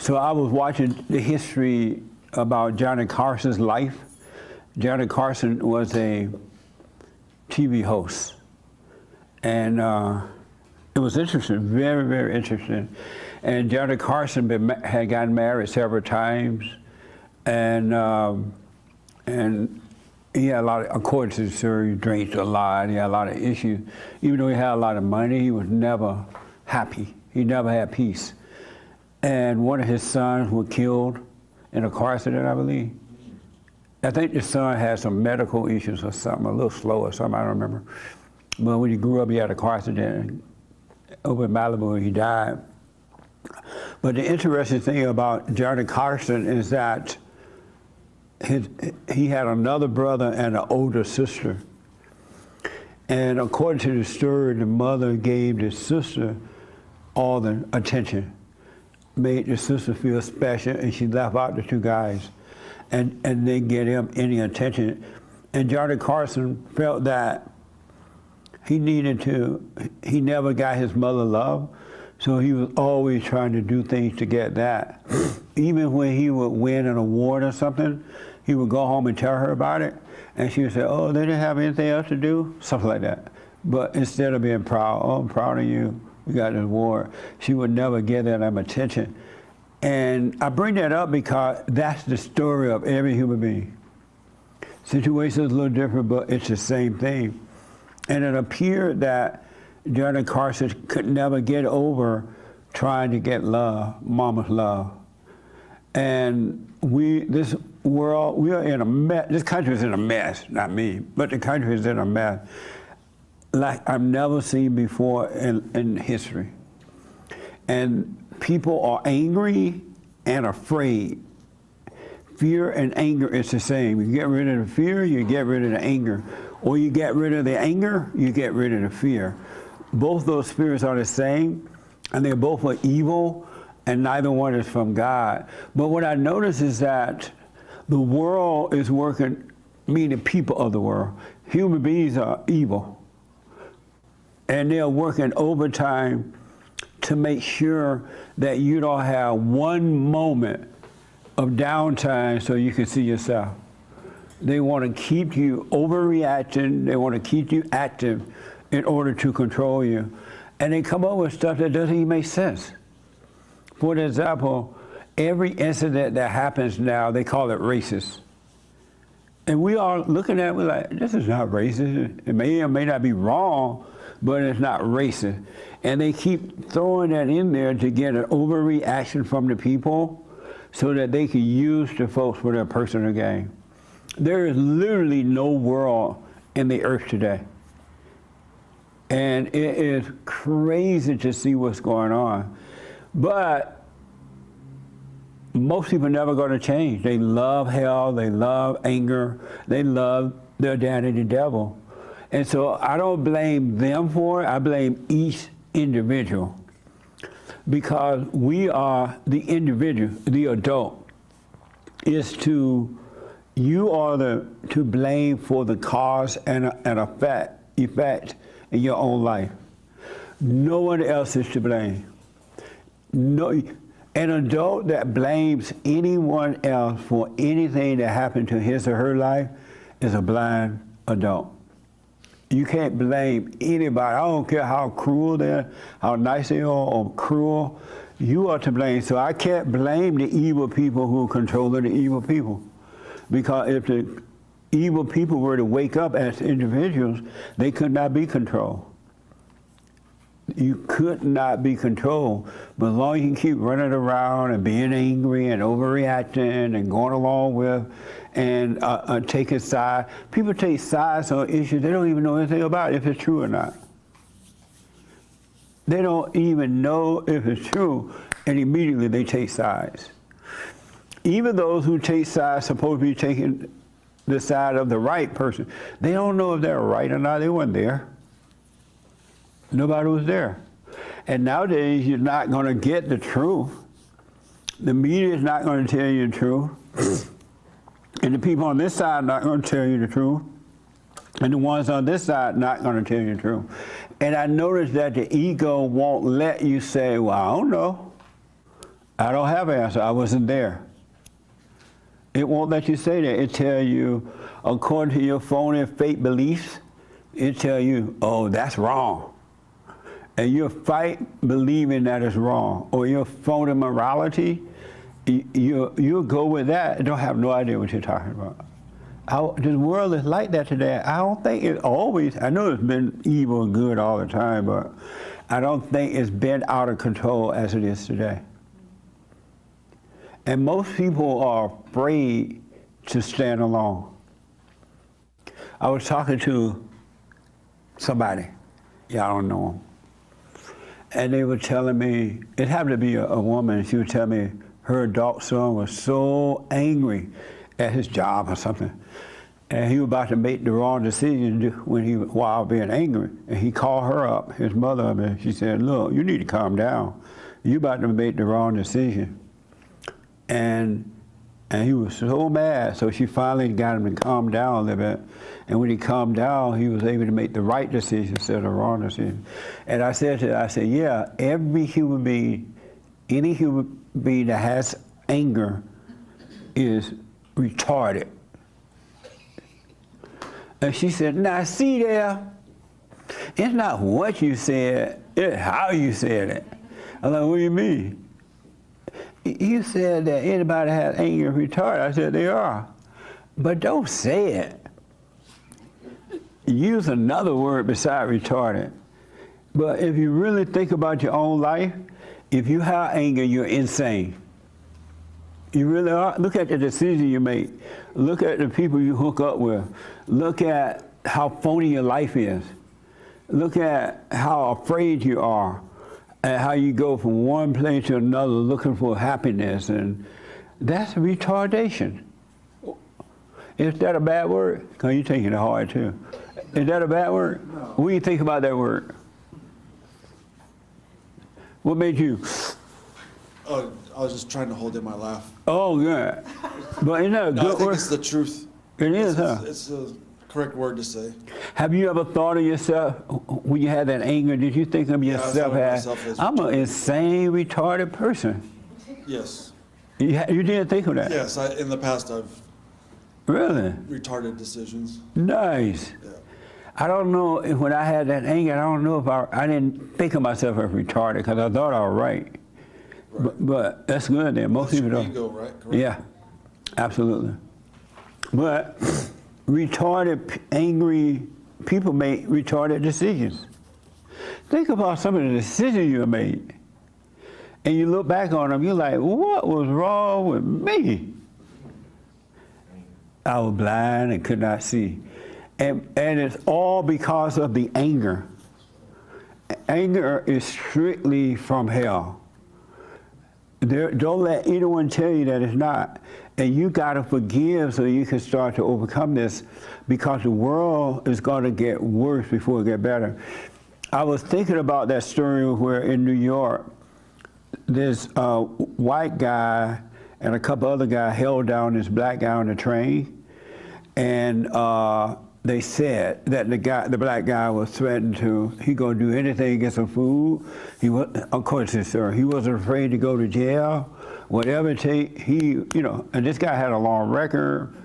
So I was watching the history about Johnny Carson's life. Johnny Carson was a TV host, and it was interesting, very, very interesting. And Johnny Carson had gotten married several times, and he had a lot of, according to the story, he drank a lot, he had a lot of issues. Even though he had a lot of money, he was never happy. He never had peace. And one of his sons was killed in a car accident, I believe. I think the son had some medical issues or something, a little slow or something, I don't remember. But when he grew up, he had a car accident over in Malibu and he died. But the interesting thing about Johnny Carson is that he had another brother and an older sister. And according to the story, the mother gave the sister all the attention, made the sister feel special, and she left out the two guys and didn't get him any attention. And Johnny Carson felt that he never got his mother love, so he was always trying to do things to get that. Even when he would win an award or something, he would go home and tell her about it, and she would say, oh, they didn't have anything else to do? Something like that. But instead of being proud, oh, I'm proud of you, you got this award, she would never give them attention. And I bring that up because that's the story of every human being. Situations a little different, but it's the same thing. And it appeared that Johnny Carson could never get over trying to get love, mama's love. And this world, we are in a mess. This country is in a mess, not me, but the country is in a mess like I've never seen before in history. And people are angry and afraid. Fear and anger is the same. You get rid of the fear, you get rid of the anger. Or you get rid of the anger, you get rid of the fear. Both those spirits are the same, and they both are evil, and neither one is from God. But what I notice is that the world is working, meaning people of the world. Human beings are evil. And they're working overtime to make sure that you don't have one moment of downtime so you can see yourself. They want to keep you overreacting. They want to keep you active in order to control you. And they come up with stuff that doesn't even make sense. For example, every incident that happens now, they call it racist. And we are looking at it, we're like, this is not racist. It may or may not be wrong, but it's not racist. And they keep throwing that in there to get an overreaction from the people so that they can use the folks for their personal gain. There is literally no world in the earth today. And it is crazy to see what's going on. But most people are never going to change. They love hell, they love anger, they love their daddy, the devil. And so I don't blame them for it, I blame each individual. Because we are the individual, the adult, you are to blame for the cause and effect in your own life. No one else is to blame. No, an adult that blames anyone else for anything that happened to his or her life is a blind adult. You can't blame anybody. I don't care how cruel they are, how nice they are, or cruel. You are to blame. So I can't blame the evil people who are controlling the evil people. Because if the evil people were to wake up as individuals, they could not be controlled. You could not be controlled. But as long as you can keep running around and being angry and overreacting and going along with and taking sides. People take sides on issues they don't even know anything about if it's true or not. They don't even know if it's true, and immediately they take sides. Even those who take sides supposed to be taking the side of the right person. They don't know if they're right or not. They weren't there. Nobody was there. And nowadays, you're not going to get the truth. The media is not going to tell you the truth. And the people on this side are not going to tell you the truth. And the ones on this side are not going to tell you the truth. And I noticed that the ego won't let you say, well, I don't know. I don't have an answer. I wasn't there. It won't let you say that. It tell you, according to your phony fake beliefs, it tell you, oh, that's wrong. And you'll fight believing that is wrong. Or your phony morality, you'll go with that and don't have no idea what you're talking about. The world is like that today. I don't think it always, I know it's been evil and good all the time, but I don't think it's been out of control as it is today. And most people are afraid to stand alone. I was talking to somebody, yeah, I don't know them, and they were telling me, it happened to be a woman, she would tell me her adult son was so angry at his job or something, and he was about to make the wrong decision while being angry, and he called her up, his mother, and she said, look, you need to calm down. You about to make the wrong decision. And he was so mad, so she finally got him to calm down a little bit. And when he calmed down, he was able to make the right decision instead of the wrong decision. And I said to her, yeah, every human being, any human being that has anger is retarded. And she said, now see there, it's not what you said, it's how you said it. I'm like, what do you mean? You said that anybody has anger retarded. I said they are, but don't say it. Use another word beside retarded. But if you really think about your own life, if you have anger, you're insane. You really are. Look at the decision you make. Look at the people you hook up with. Look at how phony your life is. Look at how afraid you are. And how you go from one place to another looking for happiness, and that's retardation. Is that a bad word? Because you're taking it hard too. Is that a bad word? No. What do you think about that word? What made you? Oh, I was just trying to hold in my laugh. Oh, good. But isn't that a good I think word? it's the truth. It is, huh? It's the correct word to say. Have you ever thought of yourself, when you had that anger, did you think of yourself as, I'm an insane, retarded person? Yes. You didn't think of that? Yes, in the past I've Really? retarded decisions. Nice. Yeah. I don't know if when I had that anger, I don't know if I didn't think of myself as retarded because I thought I was right. But that's good then. Most people don't. Ego, right? Correct. Yeah, absolutely. But retarded, angry people make retarded decisions. Think about some of the decisions you made. And you look back on them, you're like, what was wrong with me? I was blind and could not see. And it's all because of the anger. Anger is strictly from hell. Don't let anyone tell you that it's not. And you got to forgive so you can start to overcome this, because the world is going to get worse before it gets better. I was thinking about that story where in New York, this white guy and a couple other guys held down this black guy on the train, and they said that the black guy was threatened he gonna do anything to get some food. He was, of course, sir, he wasn't afraid to go to jail, whatever it take. And this guy had a long record,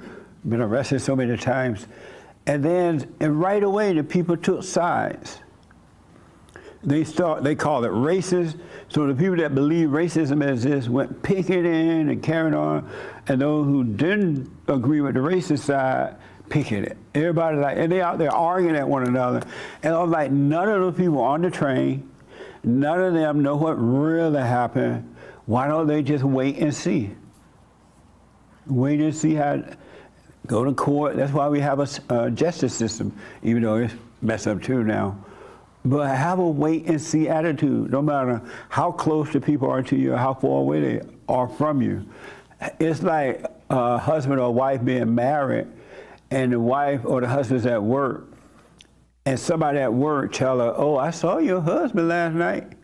been arrested so many times, and right away the people took sides. They called it racist. So the people that believe racism exists went picketing and carrying on, and those who didn't agree with the racist side picketed. Everybody and they out there arguing at one another. And I was like, none of those people on the train, none of them know what really happened. Why don't they just wait and see? Wait and see how, go to court. That's why we have a justice system, even though it's messed up too now. But have a wait and see attitude, no matter how close the people are to you or how far away they are from you. It's like a husband or wife being married, and the wife or the husband's at work, and somebody at work tell her, oh, I saw your husband last night.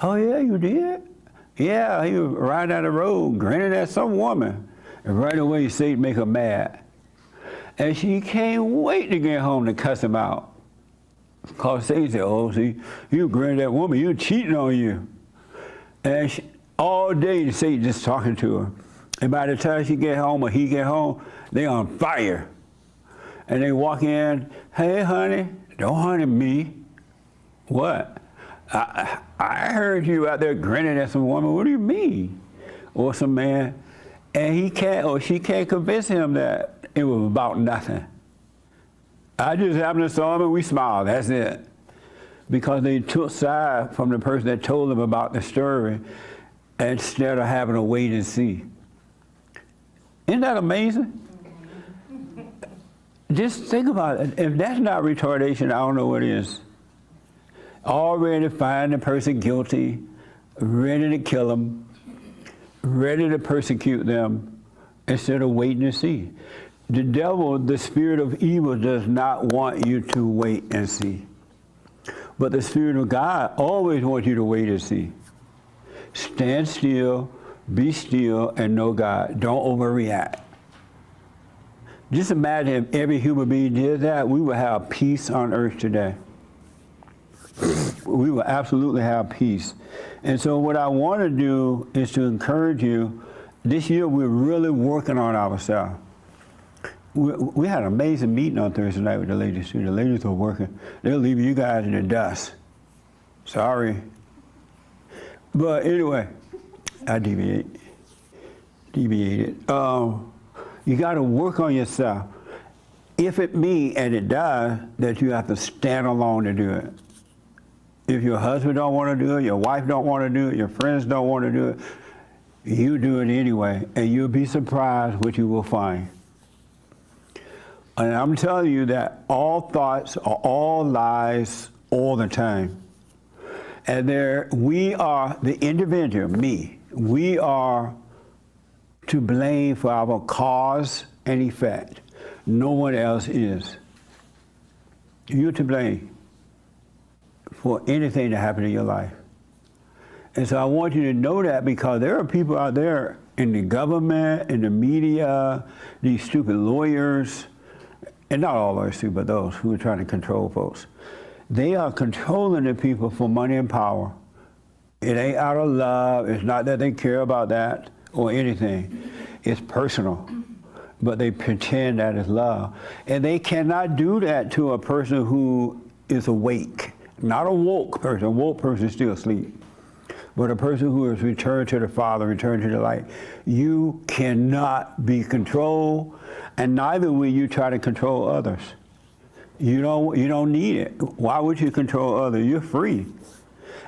Oh, yeah, you did? Yeah, he was riding down the road, grinning at some woman. And right away, Satan make her mad. And she can't wait to get home to cuss him out. Because Satan said, oh, see, you grinning at that woman, you cheating on you. And all day Satan just talking to her. And by the time she get home or he get home, they on fire. And they walk in, hey honey, don't honey me. What? I heard you out there grinning at some woman. What do you mean? Or some man. And he can't, or she can't convince him that it was about nothing. I just happened to saw him and we smiled, that's it. Because they took side from the person that told them about the story instead of having to wait and see. Isn't that amazing? Just think about it. If that's not retardation, I don't know what is. Already find the person guilty, ready to kill them, ready to persecute them, instead of waiting to see. The devil, the spirit of evil, does not want you to wait and see. But the Spirit of God always wants you to wait and see. Stand still, be still, and know God. Don't overreact. Just imagine if every human being did that, we would have peace on earth today. We will absolutely have peace. And so what I want to do is to encourage you. This year we're really working on ourselves. We had an amazing meeting on Thursday night with the ladies too. The ladies are working. They'll leave you guys in the dust. Sorry. But anyway, I deviated. You got to work on yourself. If it means, and it does, that you have to stand alone to do it. If your husband don't want to do it, your wife don't want to do it, your friends don't want to do it, you do it anyway, and you'll be surprised what you will find. And I'm telling you that all thoughts are all lies all the time. And we are the individual, me, we are to blame for our cause and effect. No one else is. You're to blame for anything that happened in your life. And so I want you to know that, because there are people out there in the government, in the media, these stupid lawyers, and not all lawyers too, but those who are trying to control folks. They are controlling the people for money and power. It ain't out of love. It's not that they care about that or anything. It's personal. But they pretend that is love. And they cannot do that to a person who is awake. Not a woke person. A woke person is still asleep. But a person who has returned to the Father, returned to the light. You cannot be controlled, and neither will you try to control others. You don't need it. Why would you control others? You're free.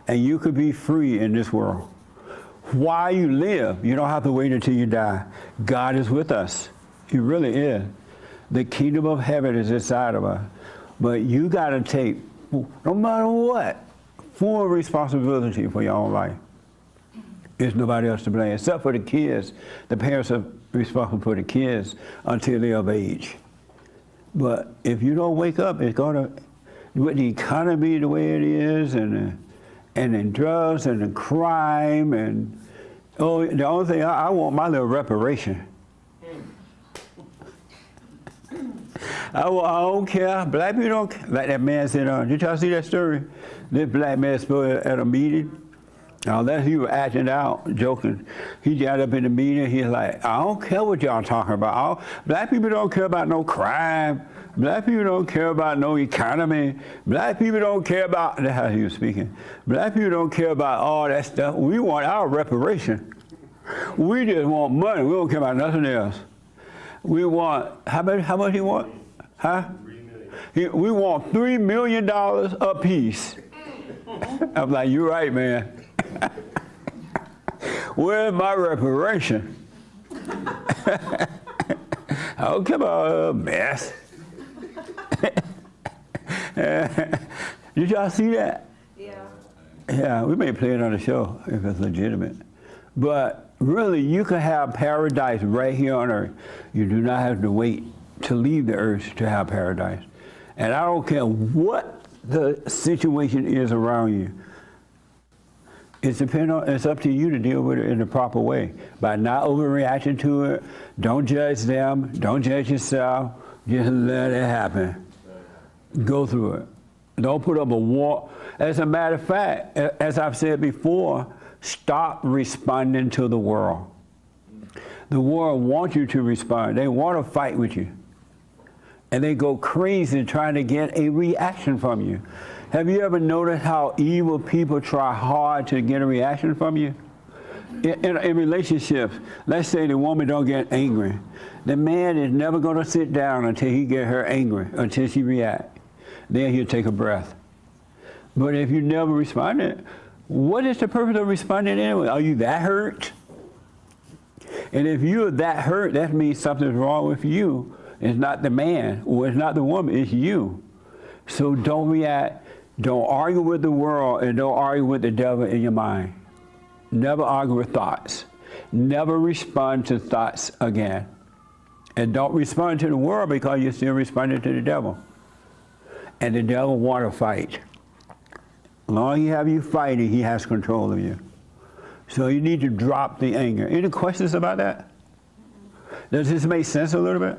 And you could be free in this world. While you live, you don't have to wait until you die. God is with us. He really is. The kingdom of heaven is inside of us. But you got to take, no matter what, full responsibility for your own life. There's nobody else to blame, except for the kids. The parents are responsible for the kids until they're of age. But if you don't wake up, it's going to, with the economy the way it is, and then drugs and the crime, and the only thing, I want my little reparation. I don't care. Black people don't care. Like that man said, did y'all see that story? This black man spoke at a meeting. Unless he was acting out, joking. He got up in the meeting, he's like, I don't care what y'all talking about. Black people don't care about no crime. Black people don't care about no economy. Black people don't care about, that's how he was speaking. Black people don't care about all that stuff. We want our reparation. We just want money. We don't care about nothing else. We want, how much he want? Huh? We want $3 million apiece. I'm like, you're right, man. Where's my reparation? I don't care about a mess. Did y'all see that? Yeah. Yeah, we may play it on the show if it's legitimate. But really, you can have paradise right here on earth. You do not have to wait to leave the earth to have paradise. And I don't care what the situation is around you. It's up to you to deal with it in the proper way. By not overreacting to it, don't judge them, don't judge yourself, just let it happen. Go through it. Don't put up a wall. As a matter of fact, as I've said before, Stop responding to the world. The world wants you to respond. They want to fight with you. And they go crazy trying to get a reaction from you. Have you ever noticed how evil people try hard to get a reaction from you? In relationships, let's say the woman don't get angry. The man is never going to sit down until he get her angry, until she react. Then he'll take a breath. But if you never responded, what is the purpose of responding anyway? Are you that hurt? And if you're that hurt, that means something's wrong with you. It's not the man, or it's not the woman, it's you. So don't react, don't argue with the world, and don't argue with the devil in your mind. Never argue with thoughts. Never respond to thoughts again. And don't respond to the world because you're still responding to the devil. And the devil want to fight. As long as he have you fighting, he has control of you. So you need to drop the anger. Any questions about that? Does this make sense a little bit?